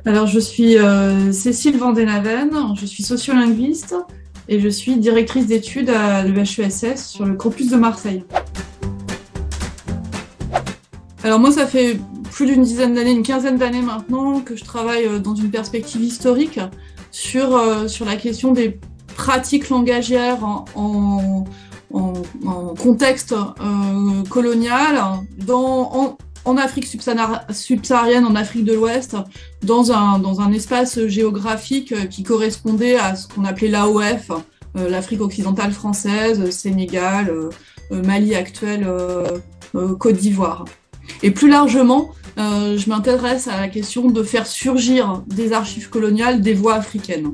Alors, je suis Cécile Vandenaven, je suis sociolinguiste et je suis directrice d'études à l'EHESS sur le campus de Marseille. Alors moi, ça fait plus d'une dizaine d'années, une quinzaine d'années maintenant, que je travaille dans une perspective historique sur la question des pratiques langagières en contexte colonial, en Afrique subsaharienne, en Afrique de l'Ouest, dans un espace géographique qui correspondait à ce qu'on appelait l'AOF, l'Afrique occidentale française, Sénégal, Mali actuel, Côte d'Ivoire. Et plus largement, je m'intéresse à la question de faire surgir des archives coloniales des voix africaines.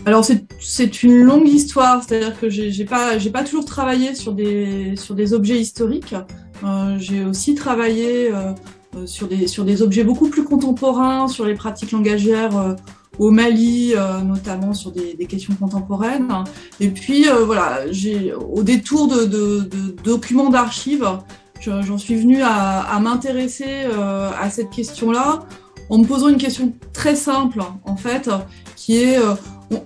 Alors c'est une longue histoire, c'est-à-dire que j'ai pas toujours travaillé sur des objets historiques. J'ai aussi travaillé sur des objets beaucoup plus contemporains, sur les pratiques langagières au Mali, notamment sur des questions contemporaines. Et puis voilà, au détour de documents d'archives, j'en suis venue à m'intéresser à cette question-là en me posant une question très simple, en fait, qui est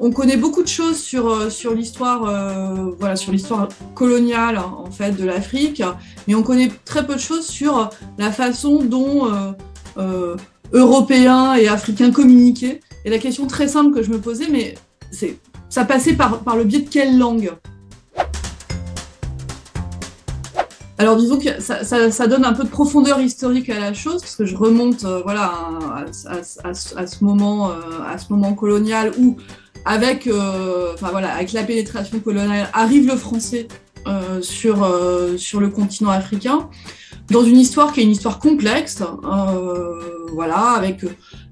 on connaît beaucoup de choses sur l'histoire, voilà, sur l'histoire coloniale en fait de l'Afrique, mais on connaît très peu de choses sur la façon dont Européens et Africains communiquaient. Et la question très simple que je me posais, mais ça passait par le biais de quelle langue? Alors disons que ça donne un peu de profondeur historique à la chose, parce que je remonte voilà, à ce moment colonial où avec la pénétration coloniale arrive le français sur le continent africain, dans une histoire qui est une histoire complexe, voilà, avec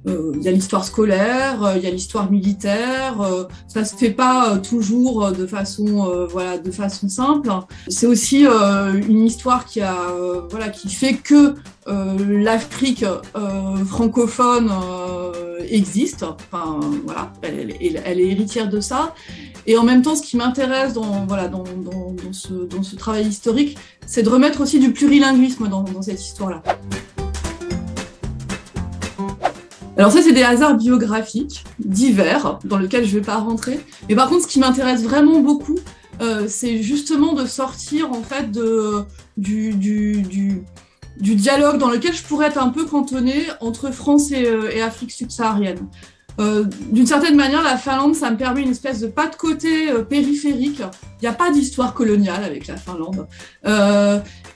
il y a l'histoire scolaire, il y a l'histoire militaire, ça se fait pas toujours de façon simple. C'est aussi une histoire qui fait que l'Afrique francophone existe. Enfin voilà, elle est héritière de ça. Et en même temps, ce qui m'intéresse dans ce travail historique, c'est de remettre aussi du plurilinguisme dans cette histoire-là. Alors ça, c'est des hasards biographiques divers dans lesquels je ne vais pas rentrer. Mais par contre, ce qui m'intéresse vraiment beaucoup, c'est justement de sortir en fait du dialogue dans lequel je pourrais être un peu cantonnée entre France et Afrique subsaharienne. D'une certaine manière, la Finlande, ça me permet une espèce de pas de côté périphérique. Il n'y a pas d'histoire coloniale avec la Finlande.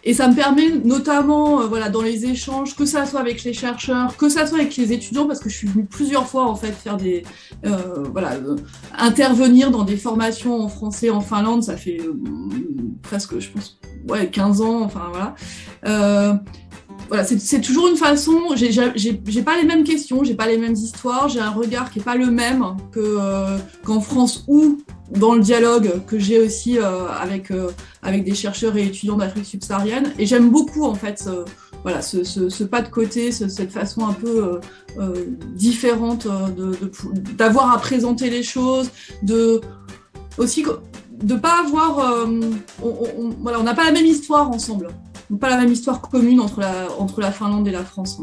Et ça me permet notamment, voilà, dans les échanges, que ça soit avec les chercheurs, que ça soit avec les étudiants, parce que je suis venue plusieurs fois en fait faire intervenir dans des formations en français en Finlande. Ça fait presque, je pense, 15 ans. Enfin voilà. Voilà, c'est toujours une façon. J'ai pas les mêmes questions, j'ai pas les mêmes histoires, j'ai un regard qui est pas le même qu'en France ou dans le dialogue que j'ai aussi avec des chercheurs et étudiants d'Afrique subsaharienne. Et j'aime beaucoup en fait ce pas de côté, cette façon un peu différente d'avoir à présenter les choses, aussi de pas avoir on n'a pas la même histoire ensemble. Pas la même histoire commune entre la Finlande et la France.